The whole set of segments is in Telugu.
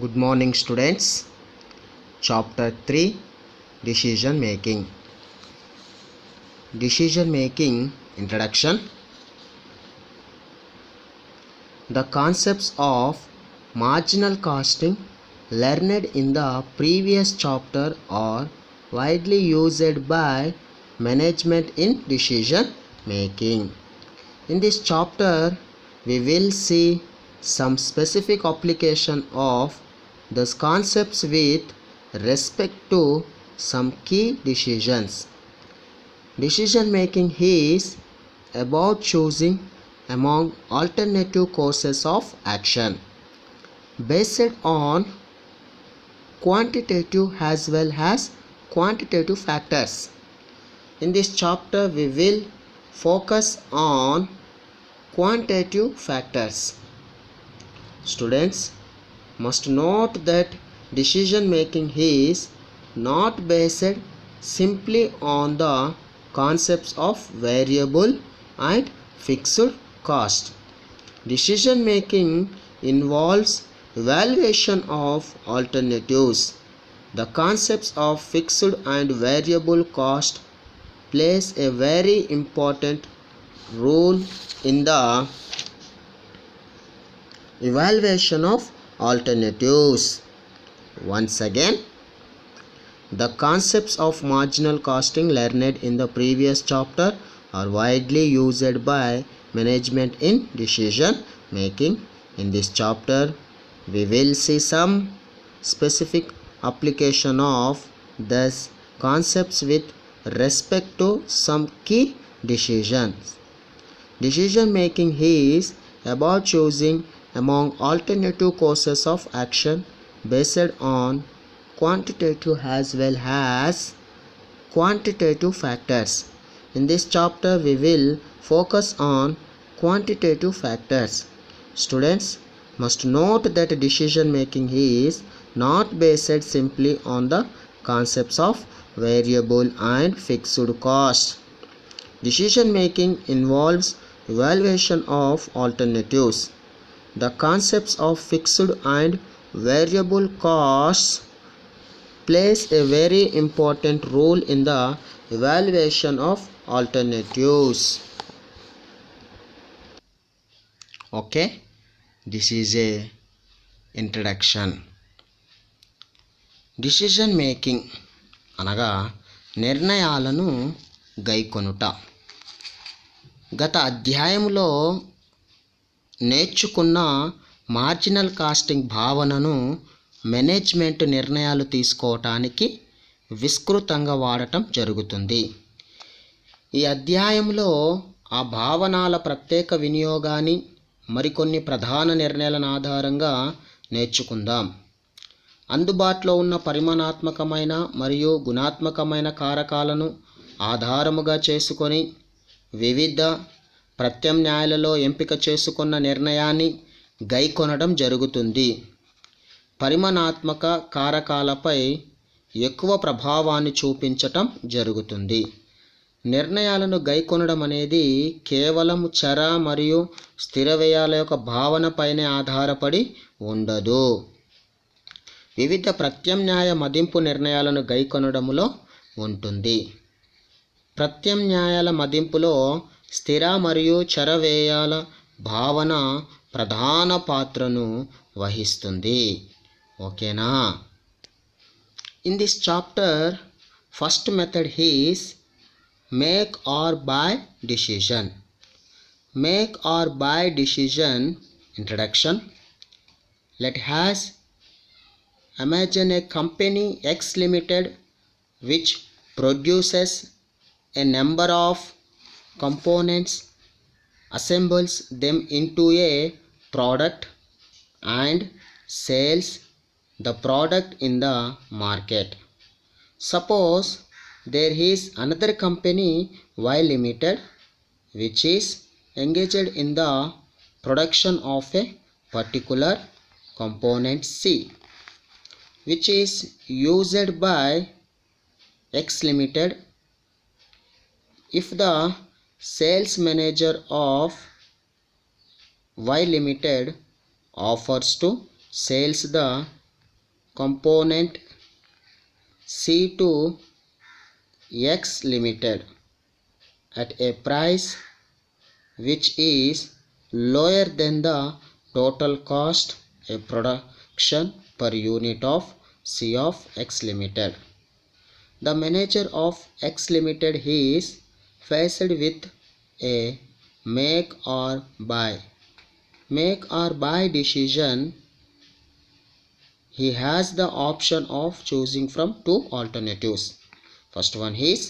Good morning, students. Chapter 3, Decision Making. Decision Making Introduction. The concepts of marginal costing learned in the previous chapter are widely used by management in decision making. In this chapter, we will see some specific application of those concepts with respect to some key decisions. Decision making is about choosing among alternative courses of action based on quantitative as well as quantitative factors. In this chapter, we will focus on quantitative factors. Students must note that decision making is not based simply on the concepts of variable and fixed cost. Decision making involves evaluation of alternatives. The concepts of fixed and variable cost plays a very important role in the evaluation of alternatives. Once again, the concepts of marginal costing learned in the previous chapter are widely used by management in decision making. In this chapter, we will see some specific application of these concepts with respect to some key decisions. Decision making is about choosing among alternative courses of action based on quantitative as well as quantitative factors. In this chapter, we will focus on quantitative factors. Students must note that decision making is not based simply on the concepts of variable and fixed cost. Decision making involves evaluation of alternatives. The concepts of fixed and variable costs plays a very important role in the evaluation of alternatives. Okay, this is a introduction. Decision making అనగా నిర్ణయాలను గైకొనుట. గత అధ్యాయంలో నేర్చుకున్న మార్జినల్ కాస్టింగ్ భావనను మేనేజ్మెంట్ నిర్ణయాలు తీసుకోవటానికి విస్తృతంగా వాడటం జరుగుతుంది. ఈ అధ్యాయంలో ఆ భావనల ప్రత్యేక వినియోగాన్ని మరికొన్ని ప్రధాన నిర్ణయాల ఆధారంగా నేర్చుకుందాం. అందుబాటులో ఉన్న పరిమాణాత్మకమైన మరియు గుణాత్మకమైన కారకాలను ఆధారముగా చేసుకొని వివిధ ప్రత్యామ్నాయాలలో ఎంపిక చేసుకున్న నిర్ణయాన్ని గైకొనడం జరుగుతుంది. పరిమాణాత్మక కారకాలపై ఎక్కువ ప్రభావాన్ని చూపించటం జరుగుతుంది. నిర్ణయాలను గైకొనడం అనేది కేవలం చర మరియు స్థిర వ్యయాల యొక్క భావనపైనే ఆధారపడి ఉండదు. వివిధ ప్రత్యామ్నాయ మదింపు నిర్ణయాలను గైకొనడంలో ఉంటుంది. ప్రత్యామ్నాయాల మదింపులో స్థిర మరియు చర వ్యయాల భావన ప్రధాన పాత్రను వహిస్తుంది. ఓకేనా? In this chapter first method is make or buy decision. Make or buy decision introduction. Let us imagine a company X Limited which produces a number of components, assembles them into a product and sells the product in the market. Suppose there is another company Y Limited which is engaged in the production of a particular component C which is used by X Limited. If the sales manager of Y Limited offers to sell the component C to X Limited at a price which is lower than the total cost of production per unit of C of X Limited. The manager of X Limited is faced with a make or buy decision. He has the option of choosing from two alternatives. First one is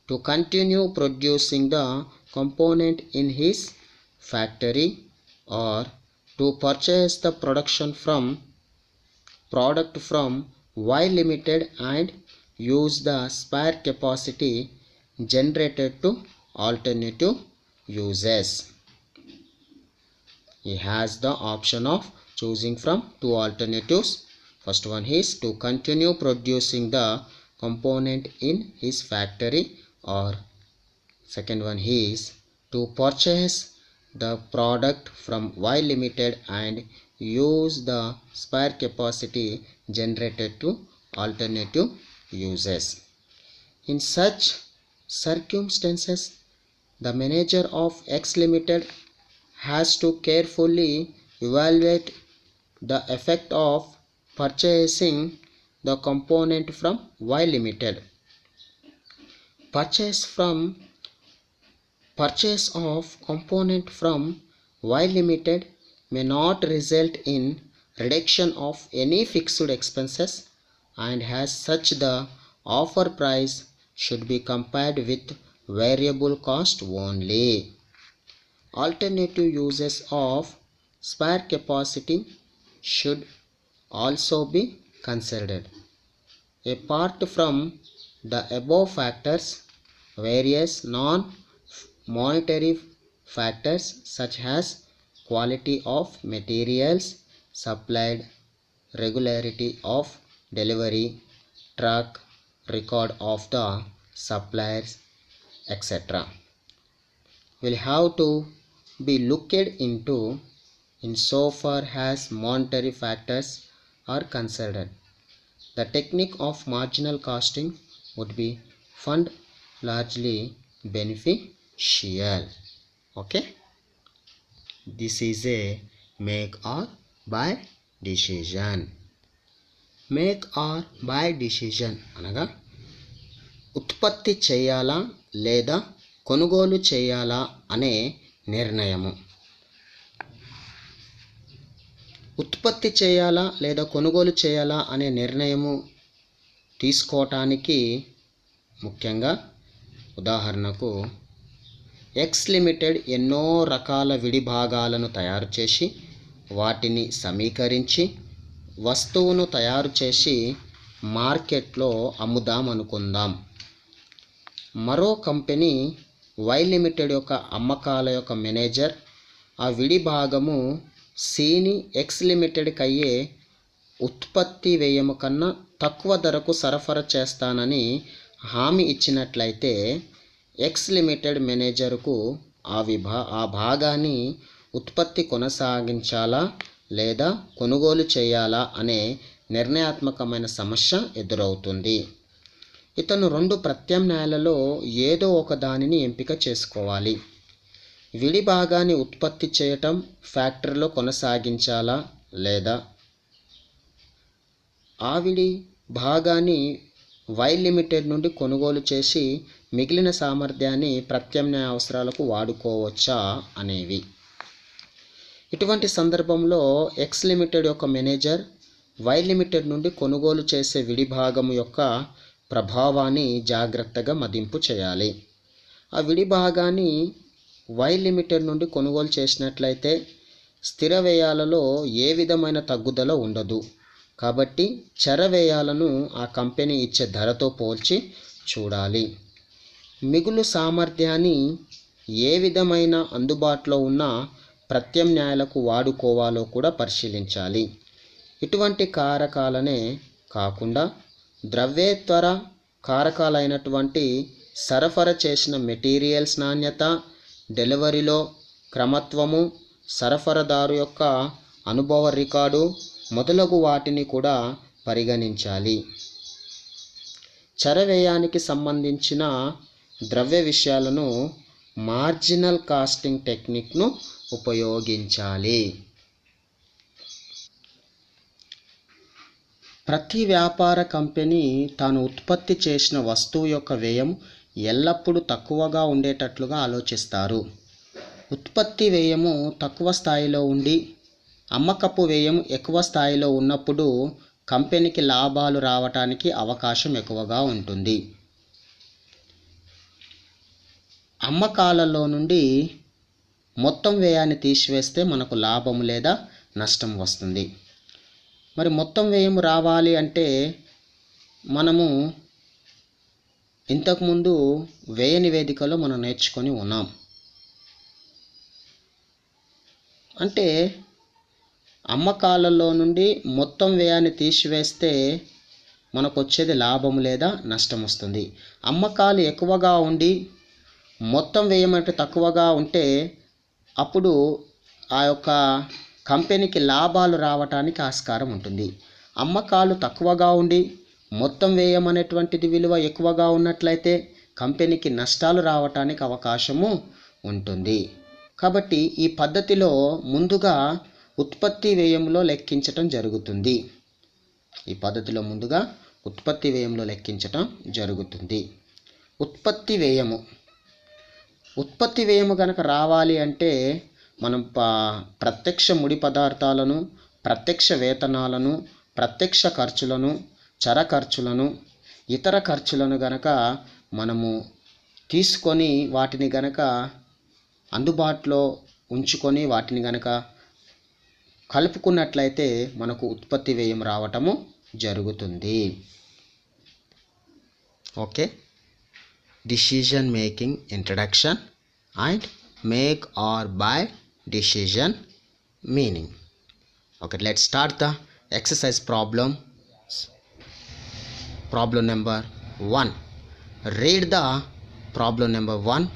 to continue producing the component in his factory, or to purchase the product from Y Limited and use the spare capacity generated to alternative uses. He has the option of choosing from two alternatives. First one is to continue producing the component in his factory, or second one is to purchase the product from Y Limited and use the spare capacity generated to alternative uses. In such circumstances, the manager of X Limited has to carefully evaluate the effect of purchasing the component from Y Limited. Purchase of component from Y Limited may not result in reduction of any fixed expenses, and as such the offer price should be compared with variable cost only. Alternative uses of spare capacity should also be considered. Apart from the above factors, various non-monetary factors such as quality of materials supplied, regularity of delivery, track record of the suppliers, etc., will have to be looked into insofar as monetary factors are considered. The technique of marginal costing would be found largely beneficial. Okay, this is a make or buy decision. Make or buy decision అనగా ఉత్పత్తి చేయాలా లేదా కొనుగోలు చేయాలా అనే నిర్ణయము. ఉత్పత్తి చేయాలా లేదా కొనుగోలు చేయాలా అనే నిర్ణయము తీసుకోవటానికి ముఖ్యంగా ఉదాహరణకు ఎక్స్ లిమిటెడ్ ఎన్నో రకాల విడి భాగాలను తయారు చేసి వాటిని సమీకరించి వస్తువును తయారు చేసి మార్కెట్లో అమ్ముదాం అనుకుందాం. మరో కంపెనీ వై లిమిటెడ్ యొక్క అమ్మకాల యొక్క మేనేజర్ ఆ విడి భాగము సిని ఎక్స్ లిమిటెడ్కి అయ్యే ఉత్పత్తి వ్యయము కన్నా తక్కువ ధరకు సరఫరా చేస్తానని హామీ ఇచ్చినట్లయితే ఎక్స్ లిమిటెడ్ మేనేజర్కు ఆ భాగాన్ని ఉత్పత్తి కొనసాగించాలా లేదా కొనుగోలు చేయాలా అనే నిర్ణయాత్మకమైన సమస్య ఎదురవుతుంది. ఇతను రెండు ప్రత్యామ్నాయాలలో ఏదో ఒక దానిని ఎంపిక చేసుకోవాలి. విడి భాగాన్ని ఉత్పత్తి చేయటం ఫ్యాక్టరీలో కొనసాగించాలా లేదా ఆ విడి భాగాన్ని వై లిమిటెడ్ నుండి కొనుగోలు చేసి మిగిలిన సామర్థ్యాన్ని ప్రత్యామ్నాయ అవసరాలకు వాడుకోవచ్చా అనేవి. ఇటువంటి సందర్భంలో ఎక్స్ లిమిటెడ్ యొక్క మేనేజర్ వై లిమిటెడ్ నుండి కొనుగోలు చేసే విడి భాగము యొక్క ప్రభావాన్ని జాగ్రత్తగా మదింపు చేయాలి. ఆ విడి భాగాన్ని వై లిమిటెడ్ నుండి కొనుగోలు చేసినట్లయితే స్థిర వ్యయాలలో ఏ విధమైన తగ్గుదల ఉండదు. కాబట్టి చర వ్యయాలను ఆ కంపెనీ ఇచ్చే ధరతో పోల్చి చూడాలి. మిగులు సామర్థ్యాన్ని ఏ విధమైన అందుబాటులో ఉన్న ప్రత్యామ్నాయాలకు వాడుకోవాలో కూడా పరిశీలించాలి. ఇటువంటి కారకాలనే కాకుండా ద్రవ్యేతర కారకాలైనటువంటి సరఫరా చేసిన మెటీరియల్స్ నాణ్యత, డెలివరీలో క్రమత్వము, సరఫరాదారు యొక్క అనుభవ రికార్డు మొదలగు వాటిని కూడా పరిగణించాలి. చరవ్యయానికి సంబంధించిన ద్రవ్య విషయాలను మార్జినల్ కాస్టింగ్ టెక్నిక్ను ఉపయోగించాలి. ప్రతి వ్యాపార కంపెనీ తాను ఉత్పత్తి చేసిన వస్తువు యొక్క వ్యయం ఎల్లప్పుడూ తక్కువగా ఉండేటట్లుగా ఆలోచిస్తారు. ఉత్పత్తి వ్యయము తక్కువ స్థాయిలో ఉండి అమ్మకపు వ్యయం ఎక్కువ స్థాయిలో ఉన్నప్పుడు కంపెనీకి లాభాలు రావటానికి అవకాశం ఎక్కువగా ఉంటుంది. అమ్మకాలలో నుండి మొత్తం వ్యయాన్ని తీసివేస్తే మనకు లాభం లేదా నష్టం వస్తుంది. మరి మొత్తం వ్యయం రావాలి అంటే మనము ఇంతకుముందు వ్యయ నివేదికలో మనం నేర్చుకొని ఉన్నాం. అంటే అమ్మకాలలో నుండి మొత్తం వ్యయాన్ని తీసివేస్తే మనకు వచ్చేది లాభం లేదా నష్టం వస్తుంది. అమ్మకాలు ఎక్కువగా ఉండి మొత్తం వ్యయం అంటే తక్కువగా ఉంటే అప్పుడు ఆ యొక్క కంపెనీకి లాభాలు రావటానికి ఆస్కారం ఉంటుంది. అమ్మకాలు తక్కువగా ఉండి మొత్తం వ్యయం అనేటువంటిది విలువ ఎక్కువగా ఉన్నట్లయితే కంపెనీకి నష్టాలు రావటానికి అవకాశము ఉంటుంది. కాబట్టి ఈ పద్ధతిలో ముందుగా ఉత్పత్తి వ్యయంలో లెక్కించటం జరుగుతుంది. ఉత్పత్తి వ్యయము కనుక రావాలి అంటే మనం ప్రత్యక్ష ముడి పదార్థాలను, ప్రత్యక్ష వేతనాలను, ప్రత్యక్ష ఖర్చులను, చర ఖర్చులను, ఇతర ఖర్చులను గనక మనము తీసుకొని వాటిని గనక అందుబాటులో ఉంచుకొని వాటిని గనక కలుపుకున్నట్లయితే మనకు ఉత్పత్తి వ్యయం రావటము జరుగుతుంది. Okay, decision making introduction and make or buy decision meaning. Okay, let's start the exercise problem. Problem number 1. Read the problem number 1